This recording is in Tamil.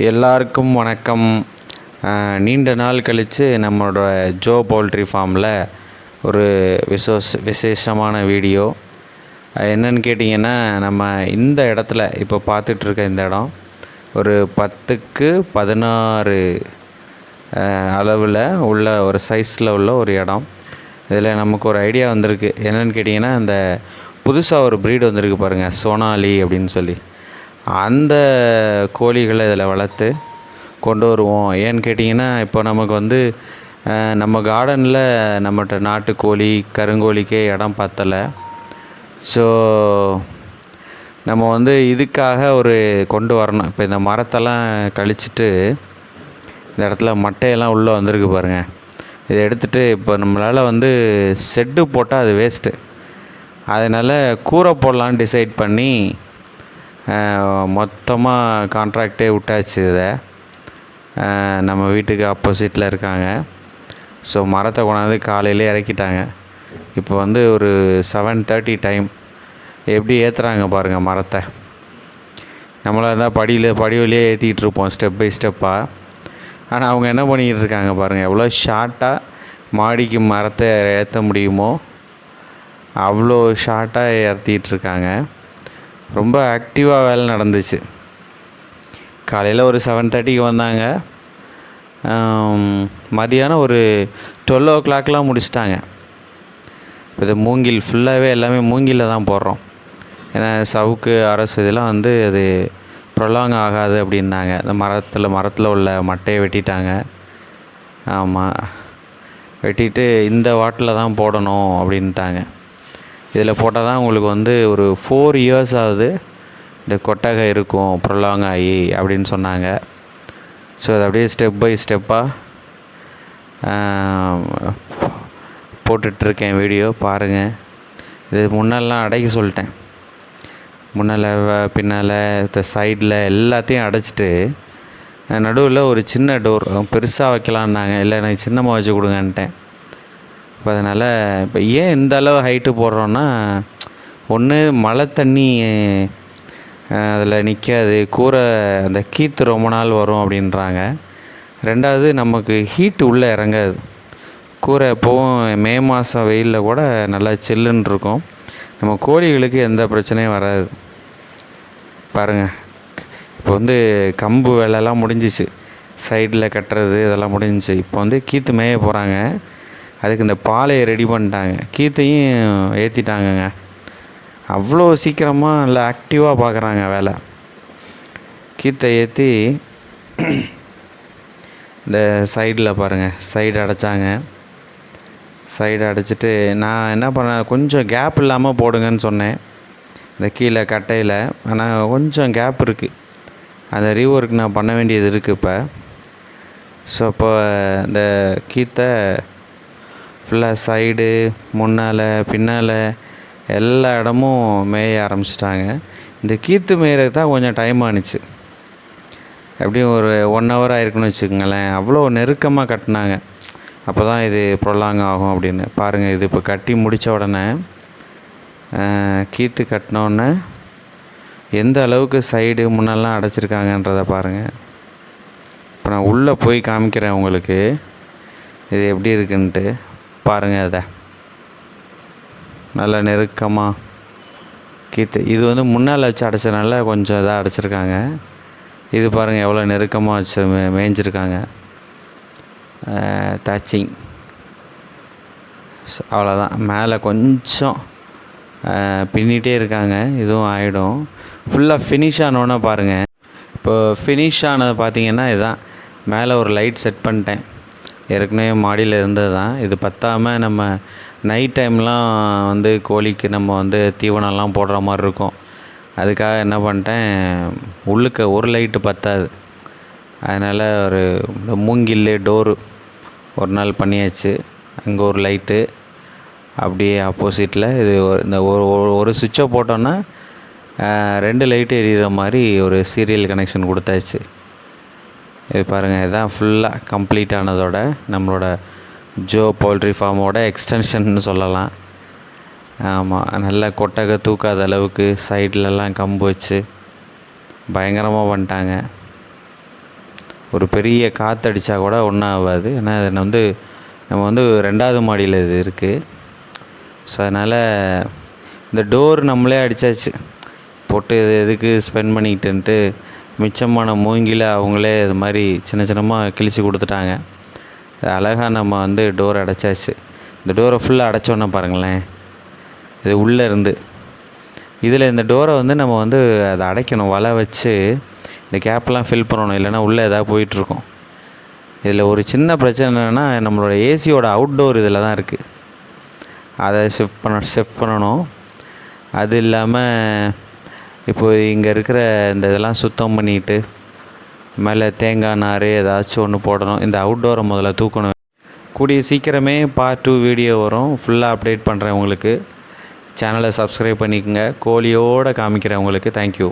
எல்லாருக்கும் வணக்கம். நீண்ட நாள் கழித்து நம்மளோட ஜோ பவுல்ட்ரி ஃபார்மில் ஒரு விசேஷமான வீடியோ. என்னன்னு கேட்டிங்கன்னா, நம்ம இந்த இடத்துல இப்போ பார்த்துட்ருக்க இந்த இடம் ஒரு 10க்கு 16 அளவில் உள்ள ஒரு சைஸில் உள்ள ஒரு இடம். இதில் நமக்கு ஒரு ஐடியா வந்திருக்கு. என்னென்னு கேட்டிங்கன்னா, அந்த புதுசாக ஒரு ப்ரீடு வந்திருக்கு பாருங்கள், சோனாலி அப்படின்னு சொல்லி. அந்த கோழிகளை இதில் வளர்த்து கொண்டு வருவோம். ஏன்னு கேட்டிங்கன்னா, இப்போ நமக்கு நம்ம கார்டனில் நம்மகிட்ட நாட்டுக்கோழி கருங்கோழிக்கே இடம் பத்தலை. ஸோ நம்ம இதுக்காக ஒரு கொண்டு வரணும். இப்போ இந்த மரத்தெல்லாம் கழிச்சிட்டு இந்த இடத்துல மட்டையெல்லாம் உள்ளே வந்திருக்கு பாருங்கள். இதை எடுத்துகிட்டு இப்போ நம்மளால் செட்டு போட்டால் அது வேஸ்ட்டு. அதனால் கூரை போடலான்னு டிசைட் பண்ணி மொத்தமாக கான்ட்ராக்டே விட்டாச்சு. இதை நம்ம வீட்டுக்கு ஆப்போசிட்டில் இருக்காங்க. ஸோ மரத்தை கொண்டாந்து காலையிலே இறக்கிட்டாங்க. இப்போ ஒரு 7:30 டைம். எப்படி ஏற்றுறாங்க பாருங்கள் மரத்தை. நம்மளாக இருந்தால் படி வழியே ஏற்றிக்கிட்டு இருப்போம் ஸ்டெப் பை ஸ்டெப்பாக. ஆனால் அவங்க என்ன பண்ணிக்கிட்டு இருக்காங்க பாருங்கள், எவ்வளோ ஷார்ட்டாக மாடிக்கு மரத்தை ஏற்ற முடியுமோ அவ்வளோ ஷார்ட்டாக ஏற்றிக்கிட்டு இருக்காங்க. ரொம்ப ஆக்டிவாக வேலை நடந்துச்சு. காலையில் ஒரு 7:30க்கு வந்தாங்க. மதியானம் ஒரு 12 o'clockலாம் முடிச்சிட்டாங்க. இப்போ இது மூங்கில் ஃபுல்லாகவே எல்லாமே மூங்கிலில் தான் போடுறோம். ஏன்னா சவுக்கு அரசு இதெல்லாம் அது ப்ரொலாங் ஆகாது அப்படின்னாங்க. அந்த மரத்தில் உள்ள மட்டையை வெட்டிட்டாங்க. ஆமாம், வெட்டிட்டு இந்த வாட்டில் தான் போடணும் அப்படின்ட்டாங்க. இதில் போட்டால் தான் உங்களுக்கு ஒரு 4 years ஆகுது இந்த கொட்டகை இருக்கும் ப்ரொலாங் ஆகி அப்படின்னு சொன்னாங்க. ஸோ அது அப்படியே ஸ்டெப் பை ஸ்டெப்பாக போட்டுட்ருக்கேன் வீடியோ பாருங்கள். இது முன்னெல்லாம் அடைக்க சொல்லிட்டேன். முன்னால் பின்னால் இந்த சைடில் எல்லாத்தையும் அடைச்சிட்டு நடுவில் ஒரு சின்ன டோர் பெருசாக வைக்கலான்னாங்க. இல்லை எனக்கு சின்னமாக வச்சு கொடுங்கன்ட்டேன். இப்போ அதனால் இப்போ ஏன் இந்த அளவு ஹைட்டு போடுறோன்னா, ஒன்று மழை தண்ணி அதில் நிற்காது, கூரை அந்த கீத்து ரொம்ப நாள் வரும் அப்படின்றாங்க. ரெண்டாவது நமக்கு ஹீட்டு உள்ளே இறங்காது. கூரை எப்போவும் மே மாதம் வெயிலில் கூட நல்லா சில்லுன்னு இருக்கும். நம்ம கோழிகளுக்கு எந்த பிரச்சனையும் வராது. பாருங்கள், இப்போ கம்பு வேலைலாம் முடிஞ்சிச்சு, சைடில் கட்டுறது இதெல்லாம் முடிஞ்சிச்சு. இப்போ கீத்து மேய போகிறாங்க. அதுக்கு இந்த பாலையை ரெடி பண்ணிட்டாங்க, கீத்தையும் ஏற்றிட்டாங்கங்க. அவ்வளோ சீக்கிரமாக நல்லா ஆக்டிவாக பார்க்குறாங்க வேலை. கீத்தை ஏற்றி இந்த சைடில் பாருங்கள், சைடு அடைச்சாங்க. சைடு அடைச்சிட்டு நான் என்ன பண்ணேன், கொஞ்சம் கேப் இல்லாமல் போடுங்கன்னு சொன்னேன் இந்த கீழே கட்டையில். ஆனால் கொஞ்சம் கேப் இருக்குது. அந்த ரீஒர்க் நான் பண்ண வேண்டியது இருக்குது இப்போ. ஸோ இப்போ இந்த கீத்தை ஃபுல்லாக சைடு முன்னால் பின்னால் எல்லா இடமும் மேய ஆரம்பிச்சிட்டாங்க. இந்த கீத்து மேயறதுக்கு தான் கொஞ்சம் டைம் ஆணுச்சு. எப்படியும் ஒரு 1 hour ஆயிருக்குன்னு வச்சுக்கோங்களேன். அவ்வளோ நெருக்கமாக கட்டினாங்க. அப்போ தான் இது ப்ரொலாங் ஆகும் அப்படின்னு. பாருங்கள், இது இப்போ கட்டி முடித்த உடனே கீத்து கட்டினோடனே எந்த அளவுக்கு சைடு முன்னெல்லாம் அடைச்சிருக்காங்கன்றதை பாருங்கள். இப்போ நான் உள்ளே போய் காமிக்கிறேன் உங்களுக்கு இது எப்படி இருக்குன்ட்டு. பாருங்கள், அதை நல்லா நெருக்கமாக கீத்து. இது முன்னால் வச்சு அடைச்சதுனால கொஞ்சம் இதாக அடைச்சிருக்காங்க. இது பாருங்கள் எவ்வளோ நெருக்கமாக வச்சு மேய்ஞ்சிருக்காங்க. தாச்சிங் அவ்வளோதான். மேலே கொஞ்சம் பின்னிகிட்டே இருக்காங்க. இதுவும் ஆகிடும். ஃபுல்லாக ஃபினிஷ் ஆனோன்னே பாருங்கள். இப்போ ஃபினிஷ் ஆனது பார்த்திங்கன்னா இதுதான். மேலே ஒரு லைட் செட் பண்ணிட்டேன். ஏற்கனவே மாடியில் இருந்தது தான். இது பற்றாமல் நம்ம நைட் டைம்லாம் கோழிக்கு நம்ம தீவனம்லாம் போடுற மாதிரி இருக்கும். அதுக்காக என்ன பண்ணிட்டேன், உள்ளுக்கு ஒரு லைட்டு பற்றாது. அதனால் ஒரு மூங்கில் டோரு ஒரு நாள் பண்ணியாச்சு. அங்கே ஒரு லைட்டு, அப்படியே ஆப்போசிட்டில் இது இந்த ஒரு சுவிட்சை போட்டோன்னா 2 லைட்டு எரியிற மாதிரி ஒரு சீரியல் கனெக்ஷன் கொடுத்தாச்சு. இது பாருங்கள், இதுதான் ஃபுல்லாக கம்ப்ளீட் ஆனதோட நம்மளோட ஜோ பவுல்ட்ரி ஃபார்மோட எக்ஸ்டென்ஷன்னு சொல்லலாம். ஆமாம், நல்லா கொட்டகை தூக்காத அளவுக்கு சைட்லலாம் கம்பு வச்சு பயங்கரமாக பண்ணிட்டாங்க. ஒரு பெரிய காற்றடிச்சா கூட ஒன்றும் ஆகாது. ஏன்னா அது நம்ம வந்து 2வது மாடியில் இது இருக்குது. ஸோ அதனால் இந்த டோர் நம்மளே அடித்தாச்சு போட்டு இது எதுக்கு ஸ்பெண்ட் பண்ணிக்கிட்டுன்ட்டு மிச்சமான மூங்கில அவங்களே இது மாதிரி சின்ன சின்னமாக கிழிச்சு கொடுத்துட்டாங்க. அழகாக நம்ம வந்து டோர் அடைச்சாச்சு. இந்த டோரை ஃபுல்லாக அடைச்சோன்னா பாருங்களேன், இது உள்ளே இருந்து இதில் இந்த டோரை வந்து நம்ம வந்து அதை அடைக்கணும், வலை வச்சு இந்த கேப்லாம் ஃபில் பண்ணணும், இல்லைன்னா உள்ளே எதாவது போயிட்டுருக்கும். இதில் ஒரு சின்ன பிரச்சனை என்னென்னா, நம்மளோட ஏசியோட அவுட்டோர் இதில் தான் இருக்குது. அதை ஷிஃப்ட் பண்ணணும். அது இல்லாமல் இப்போ இங்கே இருக்கிற இந்த இதெல்லாம் சுத்தம் பண்ணிட்டு மேலே தேங்காய் நார் ஏதாச்சும் ஒன்று போடணும். இந்த அவுட்டோரை முதல்ல தூக்கணும். கூடிய சீக்கிரமே பார்ட் 2 வீடியோ வரும். ஃபுல்லாக அப்டேட் பண்ணுறேன் உங்களுக்கு. சேனலை சப்ஸ்கிரைப் பண்ணிக்கோங்க. கோழியோடு காமிக்கிறேன் உங்களுக்கு. தேங்க்யூ.